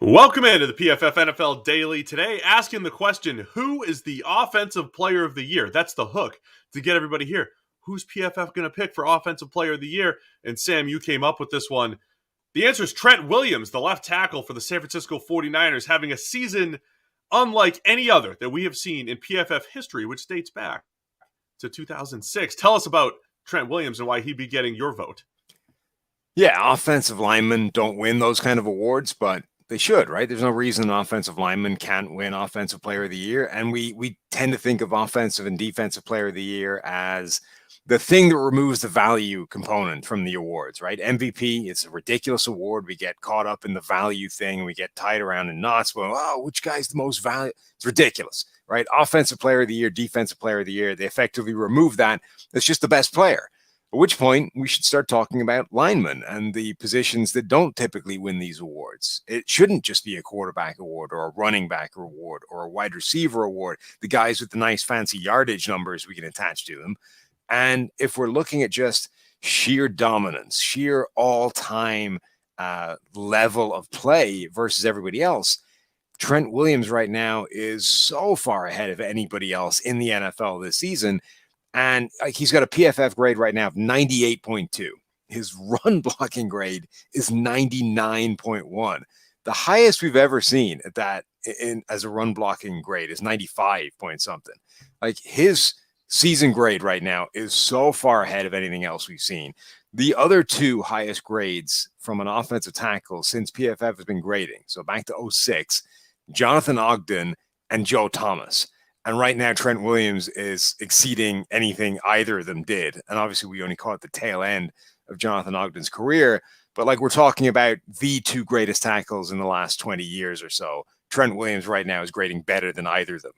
Welcome into the PFF NFL Daily. Today, asking the question, who is the Offensive Player of the Year? That's the hook to get everybody here. Who's PFF going to pick for Offensive Player of the Year? And Sam, you came up with this one. The answer is Trent Williams, the left tackle for the San Francisco 49ers, having a season unlike any other that we have seen in PFF history, which dates back to 2006. Tell us about Trent Williams and why he'd be getting your vote. Yeah, offensive linemen don't win those kind of awards, but they should, right? There's no reason an offensive lineman can't win Offensive Player of the Year. And we tend to think of Offensive and Defensive Player of the Year as the thing that removes the value component from the awards, right? MVP, it's a ridiculous award. We get caught up in the value thing and we get tied around in knots. Well, which guy's the most value? It's ridiculous, right? Offensive Player of the Year, Defensive Player of the Year, they effectively remove that. It's just the best player. At which point we should start talking about linemen and the positions that don't typically win these awards. It shouldn't just be a quarterback award or a running back award or a wide receiver award, the guys with the nice fancy yardage numbers we can attach to them. And if we're looking at just sheer dominance, sheer all-time level of play versus everybody else, Trent Williams right now is so far ahead of anybody else in the NFL this season. And he's got a PFF grade right now of 98.2. His run blocking grade is 99.1. The highest we've ever seen at that as a run blocking grade is 95 point something. Like his season grade right now is so far ahead of anything else we've seen. The other two highest grades from an offensive tackle since PFF has been grading, so back to 06, Jonathan Ogden and Joe Thomas. And right now, Trent Williams is exceeding anything either of them did. And obviously, we only caught the tail end of Jonathan Ogden's career. But like we're talking about the two greatest tackles in the last 20 years or so, Trent Williams right now is grading better than either of them.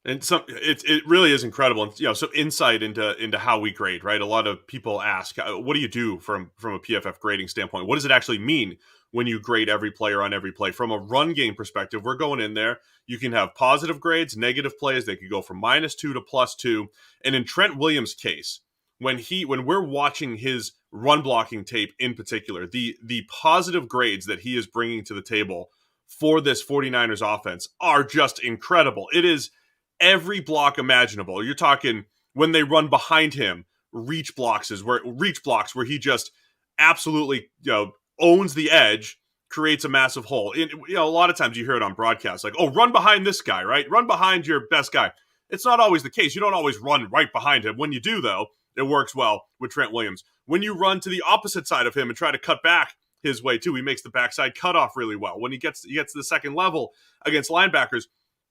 And it really is incredible. And, some insight into how we grade, right? A lot of people ask, what do you do from a PFF grading standpoint? What does it actually mean when you grade every player on every play? From a run game perspective, we're going in there. You can have positive grades, negative plays. They could go from -2 to +2. And in Trent Williams' case, when we're watching his run blocking tape in particular, the positive grades that he is bringing to the table for this 49ers offense are just incredible. It is every block imaginable. You're talking when they run behind him, reach blocks where he just absolutely owns the edge, creates a massive hole. A lot of times you hear it on broadcasts like, "Oh, run behind this guy, right? Run behind your best guy." It's not always the case. You don't always run right behind him. When you do, though, it works well with Trent Williams. When you run to the opposite side of him and try to cut back his way too, he makes the backside cutoff really well. When he gets to the second level against linebackers,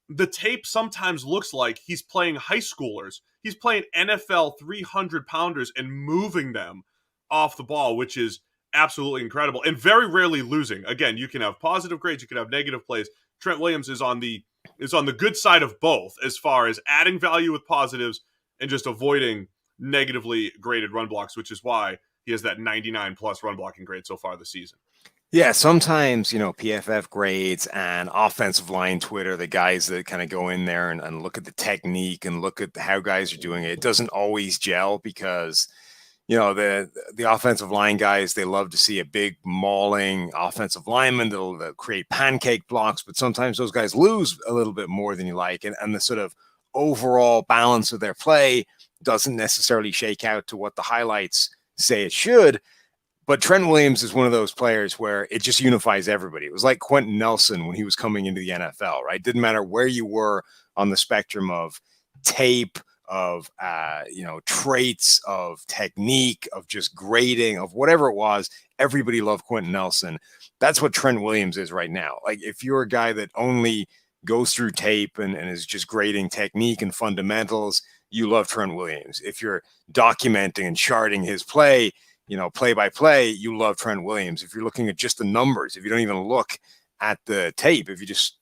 the tape sometimes looks like he's playing high schoolers. He's playing NFL 300-pounders and moving them off the ball, which is absolutely incredible and very rarely losing. Again, you can have positive grades, you can have negative plays. Trent Williams is on the good side of both as far as adding value with positives and just avoiding negatively graded run blocks, which is why he has that 99+ run blocking grade so far this season. Yeah, sometimes, PFF grades and offensive line Twitter, the guys that kind of go in there and look at the technique and look at how guys are doing it, it doesn't always gel because, the offensive line guys, they love to see a big mauling offensive lineman that'll create pancake blocks, but sometimes those guys lose a little bit more than you like. And the sort of overall balance of their play doesn't necessarily shake out to what the highlights say it should. But Trent Williams is one of those players where it just unifies everybody. It was like Quentin Nelson when he was coming into the NFL, right? Didn't matter where you were on the spectrum of tape, of, traits, of technique, of just grading, of whatever it was. Everybody loved Quentin Nelson. That's what Trent Williams is right now. Like if you're a guy that only goes through tape and is just grading technique and fundamentals, you love Trent Williams. If you're documenting and charting his play, play by play, you love Trent Williams. If you're looking at just the numbers, if you don't even look at the tape, if you just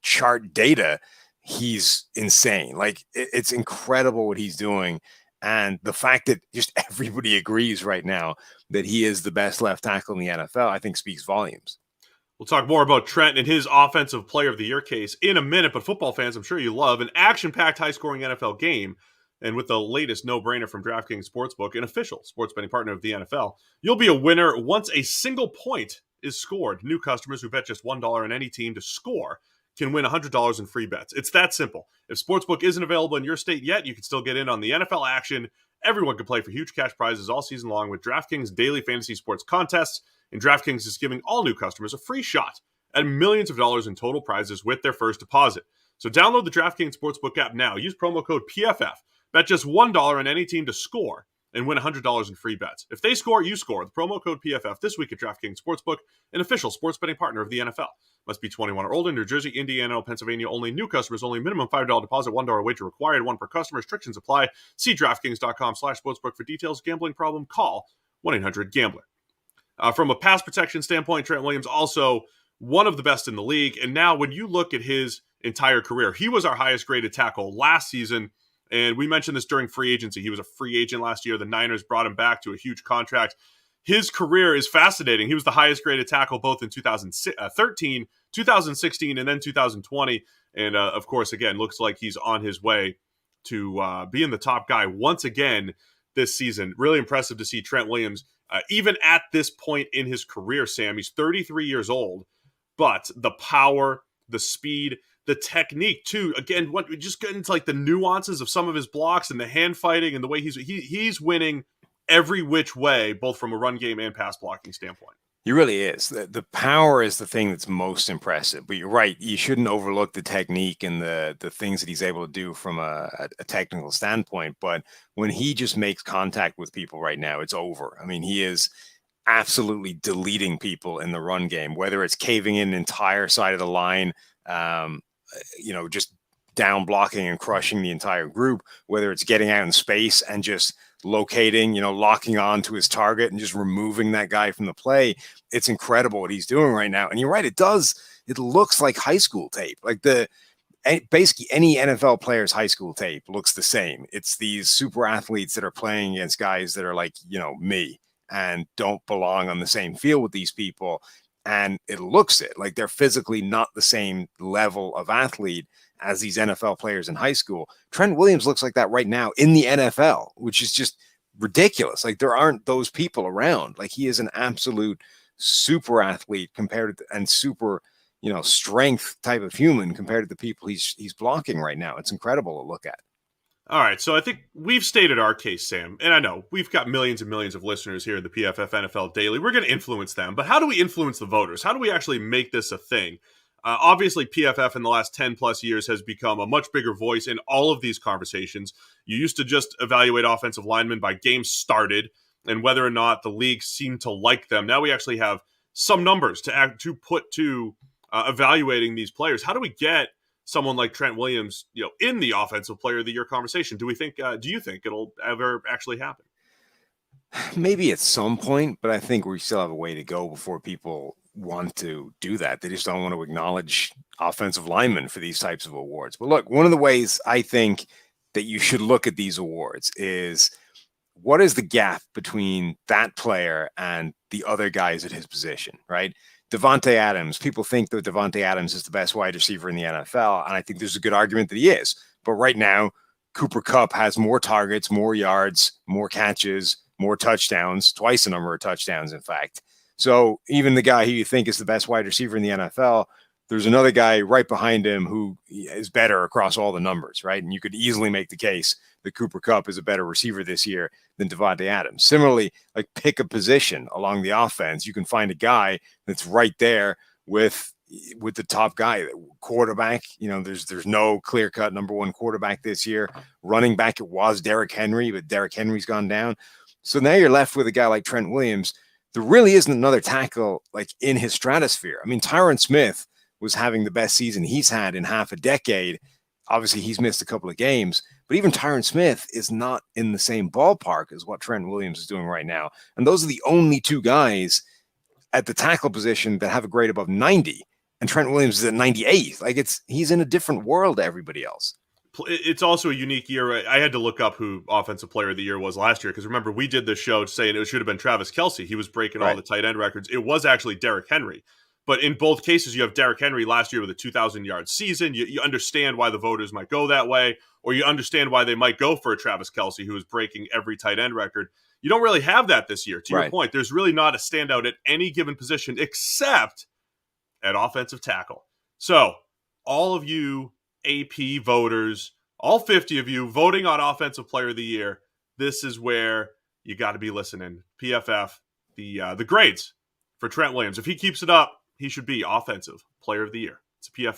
chart data, he's insane. Like it's incredible what he's doing. And the fact that just everybody agrees right now that he is the best left tackle in the NFL, I think speaks volumes. We'll talk more about Trent and his Offensive Player of the Year case in a minute, but football fans, I'm sure you love an action-packed, high-scoring NFL game. And with the latest no-brainer from DraftKings Sportsbook, an official sports betting partner of the NFL, you'll be a winner once a single point is scored. New customers who bet just $1 on any team to score can win $100 in free bets. It's that simple. If Sportsbook isn't available in your state yet, you can still get in on the NFL action. Everyone can play for huge cash prizes all season long with DraftKings daily fantasy sports contests, and DraftKings is giving all new customers a free shot at millions of dollars in total prizes with their first deposit. So download the DraftKings Sportsbook app now. Use promo code PFF. Bet just $1 on any team to score and win $100 in free bets. If they score, you score. The promo code PFF this week at DraftKings Sportsbook, an official sports betting partner of the NFL. Must be 21 or older. New Jersey, Indiana, or Pennsylvania only. New customers only. Minimum $5 deposit, $1 wager required. One per customer. Restrictions apply. See DraftKings.com/sportsbook for details. Gambling problem? Call 1-800-GAMBLER. From a pass protection standpoint, Trent Williams also one of the best in the league. And now when you look at his entire career, he was our highest graded tackle last season. And we mentioned this during free agency. He was a free agent last year. The Niners brought him back to a huge contract. His career is fascinating. He was the highest graded tackle both in 2013, 2016, and then 2020. And of course, again, looks like he's on his way to being the top guy once again this season. Really impressive to see Trent Williams, even at this point in his career, Sam. He's 33 years old, but the power, the speed, the technique too. Again, what we just get into like the nuances of some of his blocks and the hand fighting and the way he's winning every which way, both from a run game and pass blocking standpoint. He really is. The power is the thing that's most impressive. But you're right. You shouldn't overlook the technique and the things that he's able to do from a technical standpoint. But when he just makes contact with people right now, it's over. I mean, he is absolutely deleting people in the run game, whether it's caving in an entire side of the line, just down blocking and crushing the entire group, whether it's getting out in space and just locating, locking on to his target and just removing that guy from the play. It's incredible what he's doing right now. And you're right, it looks like high school tape. Like basically any NFL player's high school tape looks the same. It's these super athletes that are playing against guys that are like, me and don't belong on the same field with these people. And it looks like they're physically not the same level of athlete as these NFL players in high school. Trent Williams looks like that right now in the NFL, which is just ridiculous. Like there aren't those people around. Like he is an absolute super athlete compared to, and super, strength type of human compared to the people he's blocking right now. It's incredible to look at. All right, so I think we've stated our case, Sam, and I know we've got millions and millions of listeners here in the PFF NFL Daily. We're going to influence them, but how do we influence the voters? How do we actually make this a thing? Obviously, PFF in the last 10 plus years has become a much bigger voice in all of these conversations. You used to just evaluate offensive linemen by games started and whether or not the league seemed to like them. Now we actually have some numbers to put to evaluating these players. How do we get someone like Trent Williams, in the Offensive Player of the Year conversation? Do you think it'll ever actually happen? Maybe at some point, but I think we still have a way to go before people want to do that. They just don't want to acknowledge offensive linemen for these types of awards. But look, one of the ways I think that you should look at these awards is what is the gap between that player and the other guys at his position, right? Devontae Adams, people think that Devontae Adams is the best wide receiver in the NFL, and I think there's a good argument that he is. But right now, Cooper Kupp has more targets, more yards, more catches, more touchdowns, twice the number of touchdowns, in fact. So even the guy who you think is the best wide receiver in the NFL, there's another guy right behind him who is better across all the numbers, right? And you could easily make the case that Cooper Kupp is a better receiver this year than Devontae Adams. Similarly, like pick a position along the offense. You can find a guy that's right there with the top guy. Quarterback, there's no clear-cut number one quarterback this year. Running back, it was Derrick Henry, but Derrick Henry's gone down. So now you're left with a guy like Trent Williams. There really isn't another tackle like in his stratosphere. I mean, Tyron Smith was having the best season he's had in half a decade. Obviously, he's missed a couple of games, but even Tyron Smith is not in the same ballpark as what Trent Williams is doing right now. And those are the only two guys at the tackle position that have a grade above 90. And Trent Williams is at 98. Like he's in a different world to everybody else. It's also a unique year. I had to look up who Offensive Player of the Year was last year because remember, we did this show saying it should have been Travis Kelce. He was breaking all the tight end records. It was actually Derrick Henry. But in both cases, you have Derrick Henry last year with a 2,000-yard season. You understand why the voters might go that way, or you understand why they might go for a Travis Kelce who is breaking every tight end record. You don't really have that this year. To your Right. point, there's really not a standout at any given position except at offensive tackle. So, all of you AP voters, all 50 of you voting on Offensive Player of the Year, this is where you got to be listening. PFF, the grades for Trent Williams. If he keeps it up, he should be Offensive Player of the Year. It's a PFF